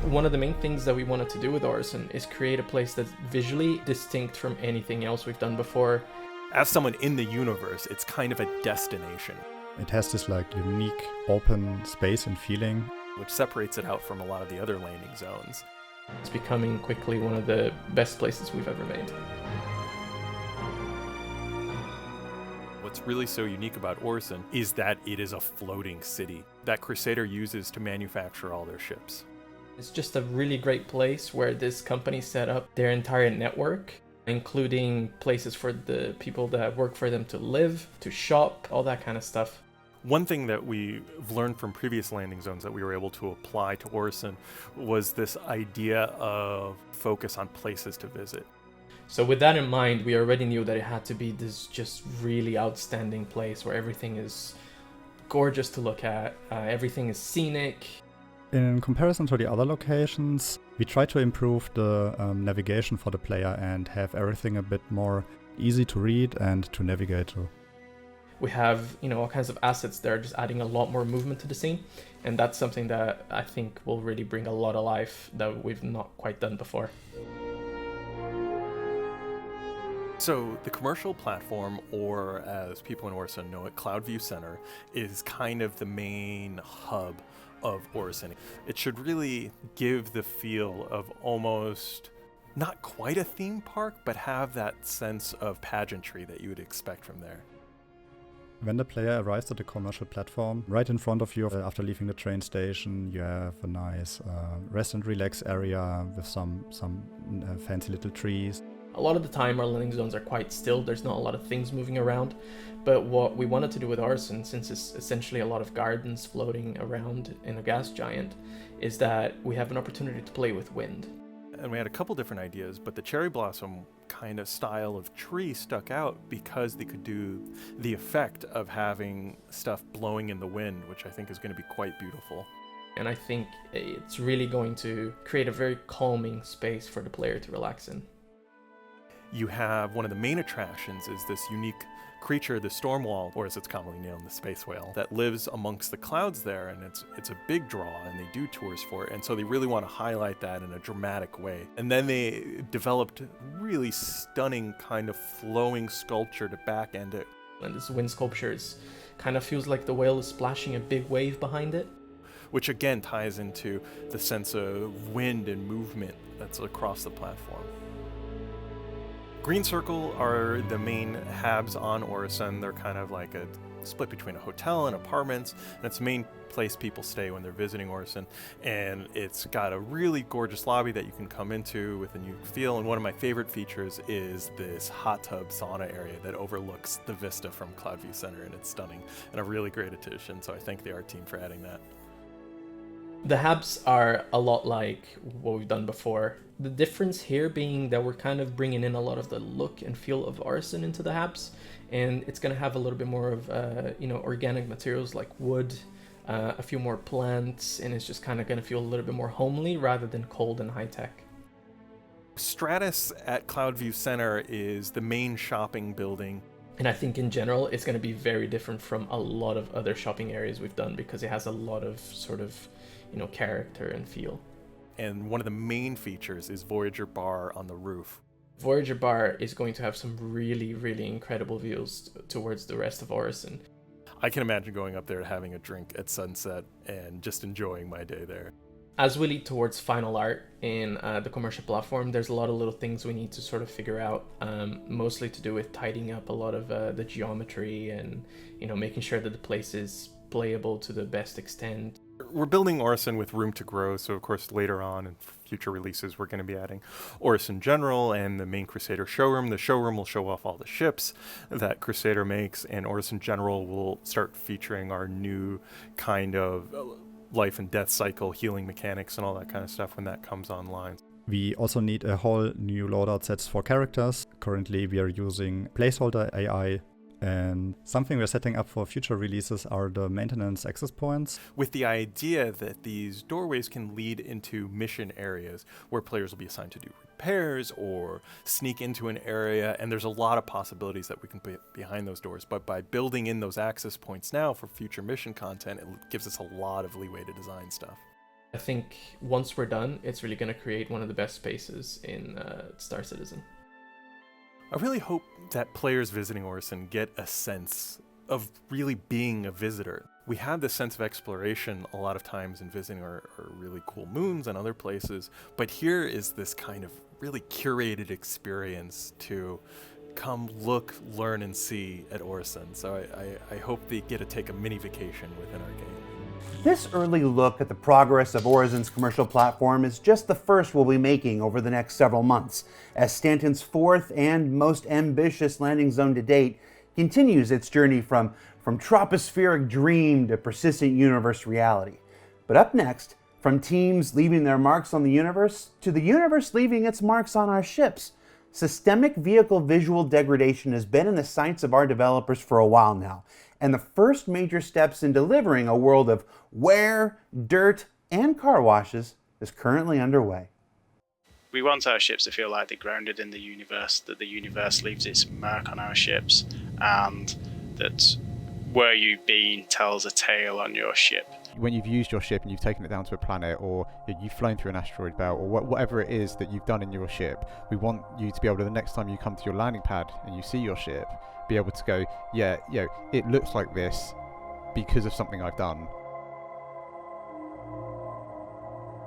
One of the main things that we wanted to do with Orison is create a place that's visually distinct from anything else we've done before. As someone in the universe, it's kind of a destination. It has this like unique open space and feeling, which separates it out from a lot of the other landing zones. It's becoming quickly one of the best places we've ever made. What's really so unique about Orison is that it is a floating city that Crusader uses to manufacture all their ships. It's just a really great place where this company set up their entire network, including places for the people that work for them to live, to shop, all that kind of stuff. One thing that we've learned from previous landing zones that we were able to apply to Orison was this idea of focus on places to visit. So with that in mind, we already knew that it had to be this just really outstanding place where everything is gorgeous to look at, everything is scenic. In comparison to the other locations, we try to improve the navigation for the player and have everything a bit more easy to read and to navigate to. We have, all kinds of assets that are just adding a lot more movement to the scene, and that's something that I think will really bring a lot of life that we've not quite done before. So the commercial platform, or as people in Orison know it, CloudView Center, is kind of the main hub of Orison. It should really give the feel of almost not quite a theme park, but have that sense of pageantry that you would expect from there. When the player arrives at the commercial platform, right in front of you after leaving the train station, you have a nice rest and relax area with some fancy little trees. A lot of the time our landing zones are quite still, there's not a lot of things moving around, but what we wanted to do with Orison, since it's essentially a lot of gardens floating around in a gas giant, is that we have an opportunity to play with wind. And we had a couple different ideas, but the cherry blossom kind of style of tree stuck out because they could do the effect of having stuff blowing in the wind, which I think is going to be quite beautiful. And I think it's really going to create a very calming space for the player to relax in. You have one of the main attractions is this unique creature, the storm wall, or as it's commonly known, the space whale, that lives amongst the clouds there, and it's a big draw, and they do tours for it, and so they really want to highlight that in a dramatic way. And then they developed really stunning kind of flowing sculpture to back end it. And this wind sculpture kind of feels like the whale is splashing a big wave behind it, which again ties into the sense of wind and movement that's across the platform. Green Circle are the main habs on Orison. They're kind of like a split between a hotel and apartments, and it's the main place people stay when they're visiting Orison. And it's got a really gorgeous lobby that you can come into with a new feel. And one of my favorite features is this hot tub sauna area that overlooks the vista from CloudView Center, and it's stunning and a really great addition. So I thank the art team for adding that. The habs are a lot like what we've done before. The difference here being that we're kind of bringing in a lot of the look and feel of Orison into the habs, and it's going to have a little bit more of organic materials like wood, a few more plants, and it's just kind of going to feel a little bit more homely rather than cold and high-tech. Stratus at CloudView Center is the main shopping building. And I think in general, it's going to be very different from a lot of other shopping areas we've done because it has a lot of sort of, character and feel. And one of the main features is Voyager Bar on the roof. Voyager Bar is going to have some really, really incredible views towards the rest of Orison. I can imagine going up there, having a drink at sunset, and just enjoying my day there. As we lead towards final art in the commercial platform, there's a lot of little things we need to sort of figure out, mostly to do with tidying up a lot of the geometry and, making sure that the place is playable to the best extent. We're building Orison with room to grow, so of course later on in future releases we're going to be adding Orison General and the main Crusader showroom. The showroom will show off all the ships that Crusader makes, and Orison General will start featuring our new kind of life and death cycle, healing mechanics, and all that kind of stuff when that comes online. We also need a whole new loadout sets for characters. Currently we are using placeholder AI And something we're setting up for future releases are the maintenance access points. With the idea that these doorways can lead into mission areas where players will be assigned to do repairs or sneak into an area, and there's a lot of possibilities that we can put behind those doors. But by building in those access points now for future mission content, it gives us a lot of leeway to design stuff. I think once we're done, it's really going to create one of the best spaces in Star Citizen. I really hope that players visiting Orison get a sense of really being a visitor. We have this sense of exploration a lot of times in visiting our really cool moons and other places, but here is this kind of really curated experience to come look, learn, and see at Orison. So I hope they get to take a mini vacation within our game. This early look at the progress of Orison's commercial platform is just the first we'll be making over the next several months, as Stanton's fourth and most ambitious landing zone to date continues its journey from tropospheric dream to persistent universe reality. But up next, from teams leaving their marks on the universe to the universe leaving its marks on our ships, systemic vehicle visual degradation has been in the sights of our developers for a while now, and the first major steps in delivering a world of wear, dirt, and car washes is currently underway. We want our ships to feel like they're grounded in the universe, that the universe leaves its mark on our ships, and that where you've been tells a tale on your ship. When you've used your ship and you've taken it down to a planet, or you've flown through an asteroid belt, or whatever it is that you've done in your ship, we want you to be able to, the next time you come to your landing pad and you see your ship, be able to go, yeah, it looks like this because of something I've done.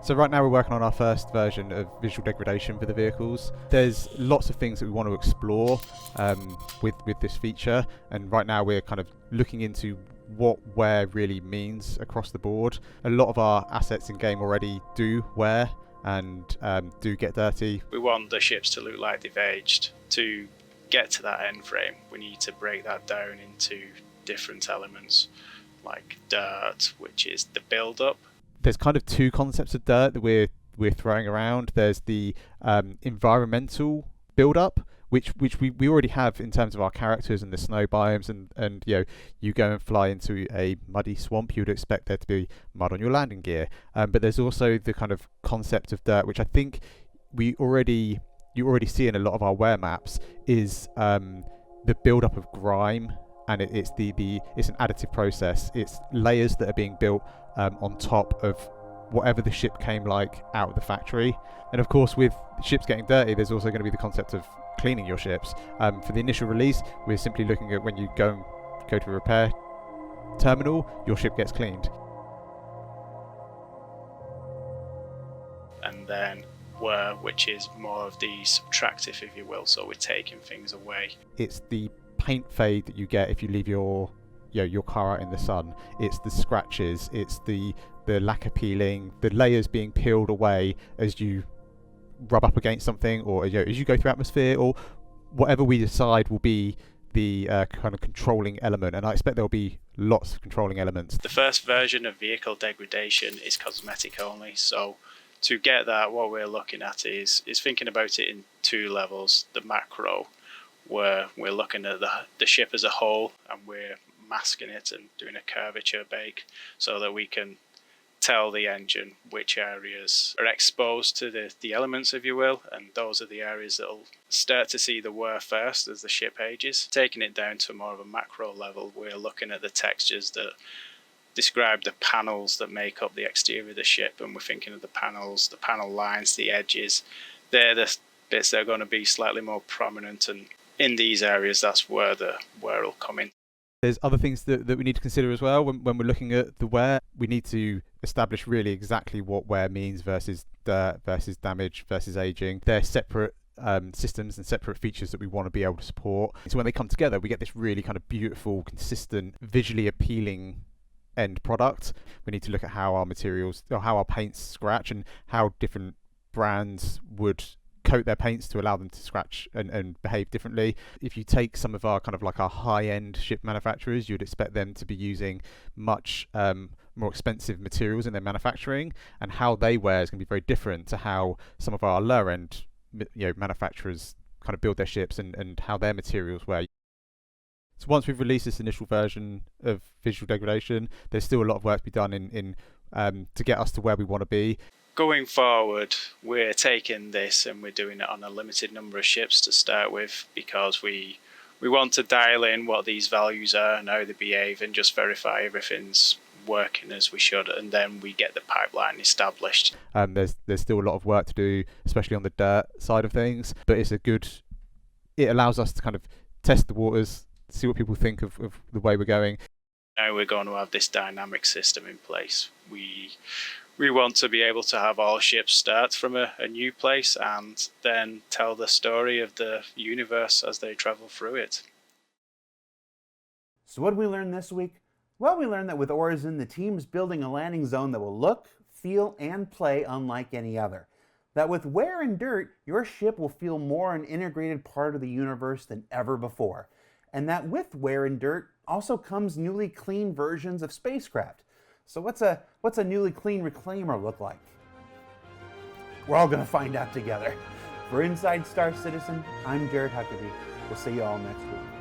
So right now we're working on our first version of visual degradation for the vehicles. There's lots of things that we want to explore with this feature, and right now we're kind of looking into what wear really means across the board. A lot of our assets in game already do wear and do get dirty. We want the ships to look like they've aged. To get to that end frame, we need to break that down into different elements, like dirt, which is the build-up. There's kind of two concepts of dirt that we're throwing around. There's the environmental build-up, which we already have in terms of our characters and the snow biomes, and you go and fly into a muddy swamp, you'd expect there to be mud on your landing gear. But there's also the kind of concept of dirt, which I think you already see in a lot of our wear maps, is the build-up of grime, and it's an additive process. It's layers that are being built on top of whatever the ship came like out of the factory. And of course, with ships getting dirty, there's also going to be the concept of cleaning your ships. For the initial release, we're simply looking at when you go to a repair terminal, your ship gets cleaned. And then wear, which is more of the subtractive, if you will, so we're taking things away. It's the paint fade that you get if you leave your car out in the sun. It's the scratches, it's the lacquer peeling, the layers being peeled away as you rub up against something, or as you go through atmosphere, or whatever we decide will be the kind of controlling element. And I expect there'll be lots of controlling elements. The first version of vehicle degradation is cosmetic only, so to get that, what we're looking at is thinking about it in two levels. The macro, where we're looking at the ship as a whole, and we're masking it and doing a curvature bake so that we can tell the engine which areas are exposed to the elements, if you will, and those are the areas that will start to see the wear first as the ship ages. Taking it down to more of a macro level, we're looking at the textures that describe the panels that make up the exterior of the ship, and we're thinking of the panels, the panel lines, the edges. They're the bits that are going to be slightly more prominent, and in these areas that's where the wear will come in. There's other things that we need to consider as well when we're looking at the wear. We need to establish really exactly what wear means versus dirt, versus damage, versus aging. They're separate systems and separate features that we want to be able to support. So when they come together, we get this really kind of beautiful, consistent, visually appealing end product. We need to look at how our materials, or how our paints scratch, and how different brands would coat their paints to allow them to scratch and behave differently. If you take some of our kind of like our high-end ship manufacturers, you'd expect them to be using much more expensive materials in their manufacturing, and how they wear is going to be very different to how some of our lower-end manufacturers kind of build their ships and how their materials wear. So once we've released this initial version of visual degradation, there's still a lot of work to be done in to get us to where we want to be. Going forward, we're taking this and we're doing it on a limited number of ships to start with, because we want to dial in what these values are and how they behave and just verify everything's working as we should, and then we get the pipeline established. There's still a lot of work to do, especially on the dirt side of things, but it allows us to kind of test the waters, see what people think of the way we're going. Now we're going to have this dynamic system in place. We want to be able to have all ships start from a new place and then tell the story of the universe as they travel through it. So what did we learn this week? Well, we learned that with Orison, the team's building a landing zone that will look, feel, and play unlike any other. That with wear and dirt, your ship will feel more an integrated part of the universe than ever before. And that with wear and dirt also comes newly clean versions of spacecraft. So what's a newly clean reclaimer look like? We're all gonna find out together. For Inside Star Citizen, I'm Jared Huckabee. We'll see you all next week.